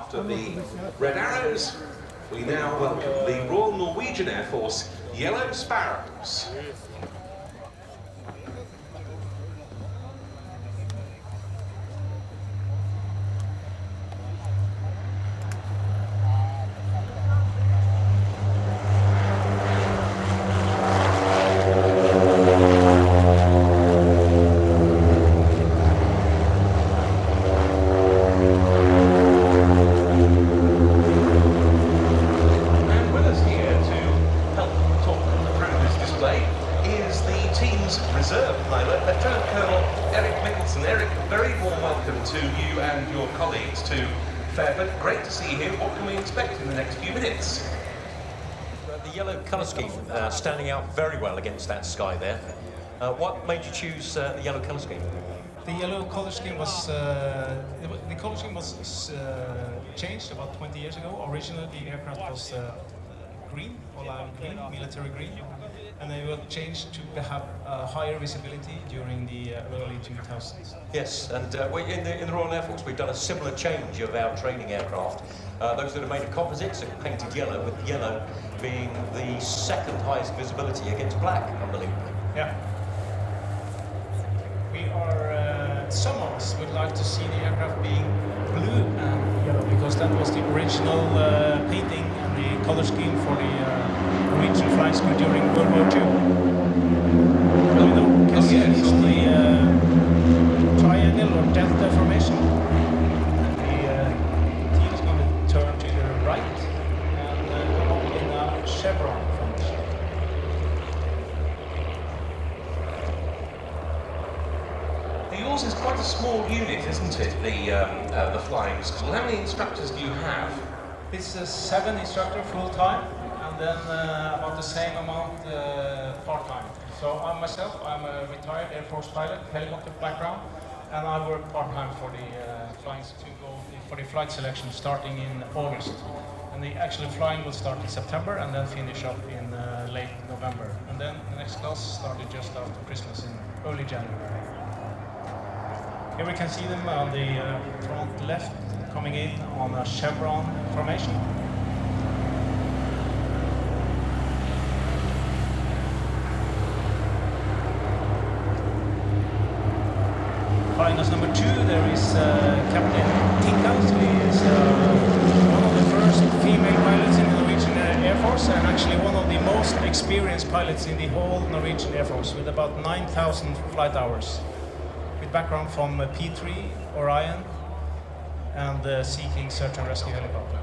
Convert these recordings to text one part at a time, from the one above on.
after the Red Arrows, we now welcome the Royal Norwegian Air Force Yellow Sparrows. Reserve pilot, Lieutenant Colonel Eric Mickelson. Eric, very warm welcome to you and your colleagues to Fairford. Great to see you here. What can we expect in the next few minutes? The yellow colour scheme standing out very well against that sky there. What made you choose the yellow colour scheme? The yellow colour scheme was changed about 20 years ago. Originally, the aircraft was green, olive green, military green, and they were changed to have higher visibility during the early 2000s. Yes, and in the Royal Air Force we've done a similar change of our training aircraft. Those that are made of composites are painted yellow, with yellow being the second highest visibility against black, unbelievably. Yeah. We are, some of us would like to see the aircraft being blue and yellow, because that was the original painting and the color scheme for the Norwegian flying school during World War II. It's the triangle or delta formation. The team is going to turn to the right and come up in a chevron formation. Yours is quite a small unit, isn't it, the flying school? How many instructors do you have? It's 7 instructors full-time, and then about the same amount part-time. So I'm a retired Air Force pilot, helicopter background, and I work part-time for the flight selection starting in August. And the actual flying will start in September and then finish up in late November. And then the next class started just after Christmas in early January. Here we can see them on the front left, coming in on a chevron formation. Flying us number 2, there is Captain Tinkhouse. He is one of the first female pilots in the Norwegian Air Force, and actually one of the most experienced pilots in the whole Norwegian Air Force, with about 9,000 flight hours. With background from P3, Orion, and the Sea King search and rescue helicopter.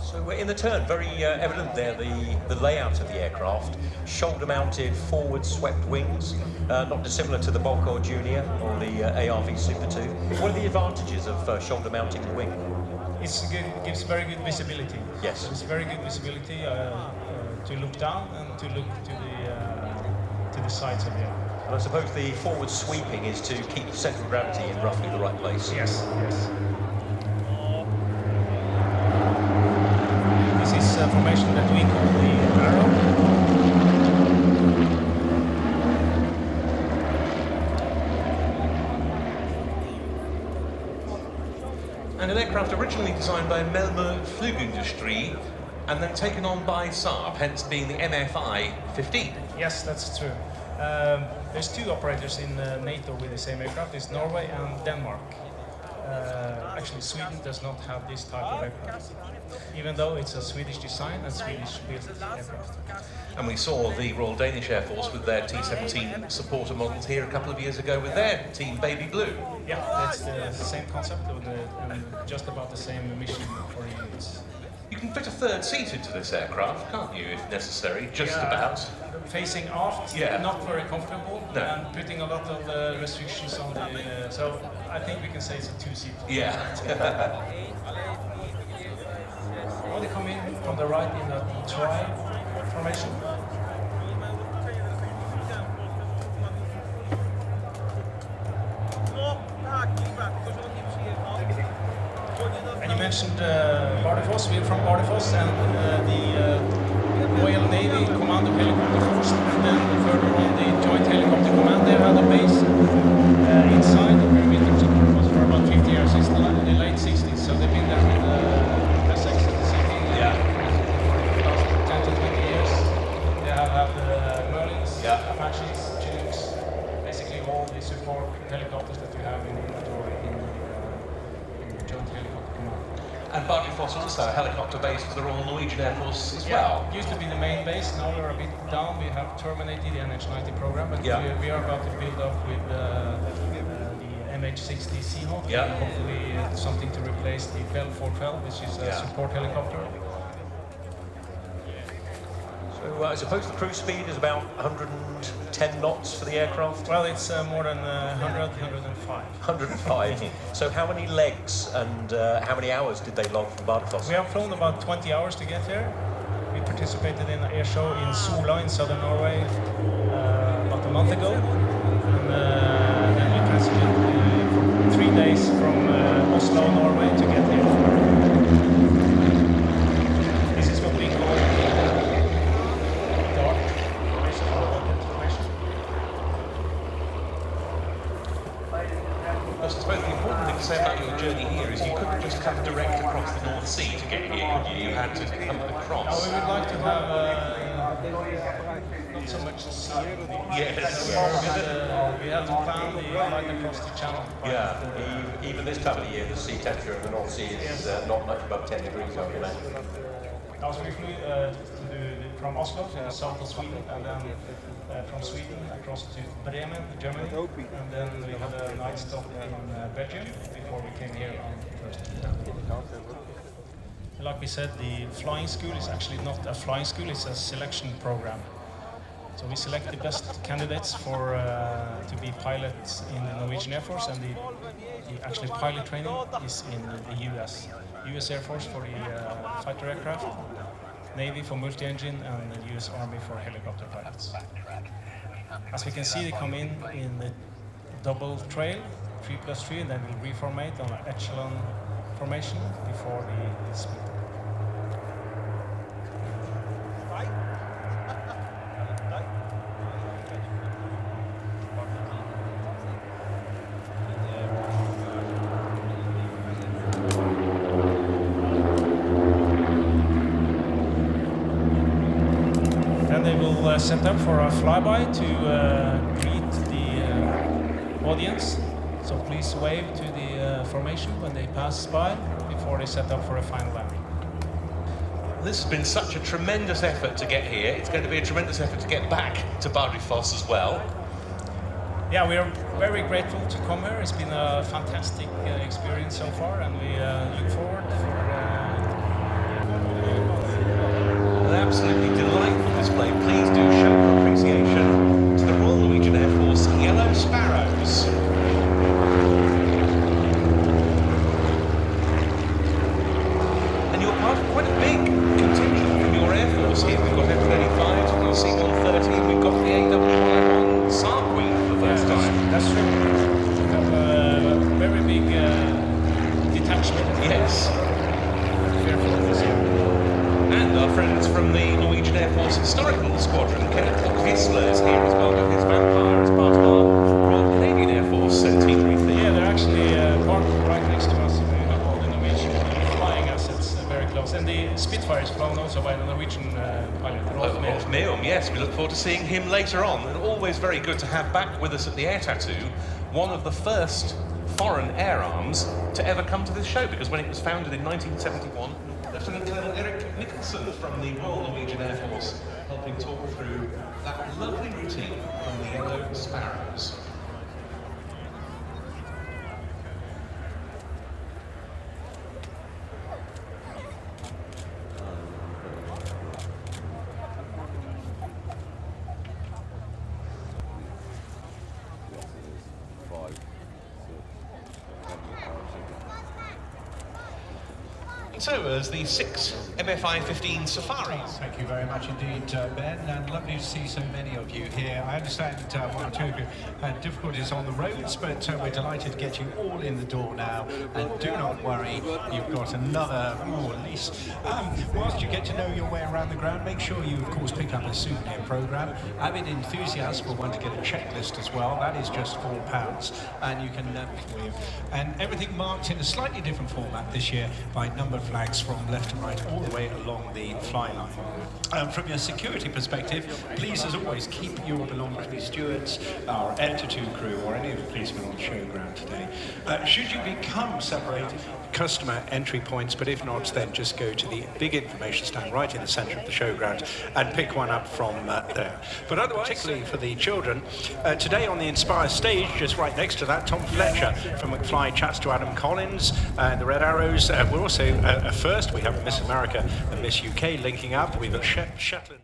So in the turn, very evident there, the layout of the aircraft, shoulder-mounted, forward-swept wings, not dissimilar to the Volkor Junior or the ARV Super 2. What are the advantages of shoulder-mounting the wing? It gives very good visibility. Yes. It's very good visibility to look down and to look to the sides of the aircraft. And I suppose the forward sweeping is to keep the centre of gravity in roughly the right place. Yes, yes. This is a formation that we call the arrow. And an aircraft originally designed by Melmer Flugindustrie and then taken on by Saab, hence being the MFI-15. Yes, that's true. There's 2 operators in NATO with the same aircraft. It's Norway and Denmark. Actually, Sweden does not have this type of aircraft, even though it's a Swedish design and Swedish built aircraft. And we saw the Royal Danish Air Force with their T-17 supporter models here a couple of years ago with their Team Baby Blue. Yeah, that's the same concept and just about the same mission for the units. You can fit a 3rd seat into this aircraft, can't you, if necessary, just about? Facing aft, not very comfortable, and putting a lot of restrictions on the... so I think we can say it's a 2-seat. Yeah. When they come in from the right in the tri formation. And you mentioned Bardufoss. We're from Bardufoss, and the Royal Navy Commando Helicopter Force, and then further on the Joint Helicopter Command. They had a base inside the perimeter was for about 50 years since the late 60s, so they've been there And Bardufoss also a helicopter base for the Royal Norwegian Air Force as well. It used to be the main base, now we're a bit down. We have terminated the NH90 program, but we are about to build up with the MH60 Seahawk. Yeah. Hopefully something to replace the Bell 412, which is a support helicopter. So I suppose the cruise speed is about 110 knots for the aircraft? Well, it's more than 100, 105. 105. So how many legs and how many hours did they log from Bardufoss? We have flown about 20 hours to get here. We participated in an air show in Sola in southern Norway about a month ago. And then we transited for 3 days from Oslo, Norway to get here. This is what we call dark formation or rocket formation. I suppose the important thing to say about your journey here is you couldn't just come direct across the North Sea to get here, could you? You had to come across. Now we would like to have not so much sea. Yes. We have to plan the flight across the channel. Yeah, even this time of the year, the sea temperature in the North Sea is not much above 10 degrees, I would imagine. Also, we flew from Oslo to the south of Sweden, and then from Sweden across to Bremen, Germany, and then we had a night stop in Belgium before we came here on Thursday. Like we said, the flying school is actually not a flying school, it's a selection program. So we select the best candidates for to be pilots in the Norwegian Air Force, and the actually pilot training is in the US. US Air Force for the fighter aircraft, Navy for multi-engine, and the US Army for helicopter pilots. As we can see, they come in the double trail, 3+3, and then we reformate on an echelon formation before the split. Set up for a flyby to greet the audience. So please wave to the formation when they pass by before they set up for a final landing. This has been such a tremendous effort to get here. It's going to be a tremendous effort to get back to Bardufoss as well. Yeah, we are very grateful to come here. It's been a fantastic experience so far, and we look forward for an absolutely delightful display. Please do show your appreciation to the Royal Norwegian Air Force Yellow Sparrows. And you're part of quite a big contingent from your Air Force here. We've got F-35s, we've got C-130, we've got the AW101 Tsar Queen for the first time. That's true. We have a very big detachment. Yes. Fearful of this year. And our friends from the Norwegian Air Force Historical Squadron, Kenneth Kissler is here as well, with his vampire as part of our Royal Canadian Air Force centenary theme. Yeah, they're actually parked right next to us. We have all the Norwegian flying assets very close. And the Spitfire is flown also by the Norwegian pilot, Rolf Meum, yes, we look forward to seeing him later on. And always very good to have back with us at the Air Tattoo one of the first foreign air arms to ever come to this show, because when it was founded in 1971, Lieutenant Colonel Erik Nicholson from the Royal Norwegian Air Force helping talk through that lovely routine from the Yellow Sparrows. So, as the 6 MFI-15 Safaris. Thank you very much indeed, Ben, and lovely to see so many of you here. I understand one or two of you had difficulties on the roads, but we're delighted to get you all in the door now, and do not worry, you've got another, at least, whilst you get to know your way around the ground, make sure you, of course, pick up a souvenir programme. Avid enthusiasts will want to get a checklist as well. That is just £4, and you can, and everything marked in a slightly different format this year by number flags from left to right all the way along the fly line. From your security perspective, please, as always, keep your belongings with stewards, our Air Tattoo crew, or any of the policemen on the showground today. Should you become separated, customer entry points, but if not, then just go to the big information stand right in the centre of the showground and pick one up from there. But otherwise, particularly for the children, today on the Inspire stage, just right next to that, Tom Fletcher from McFly chats to Adam Collins and the Red Arrows. We're also, first, we have Miss America and Miss UK linking up. We've got Shetland.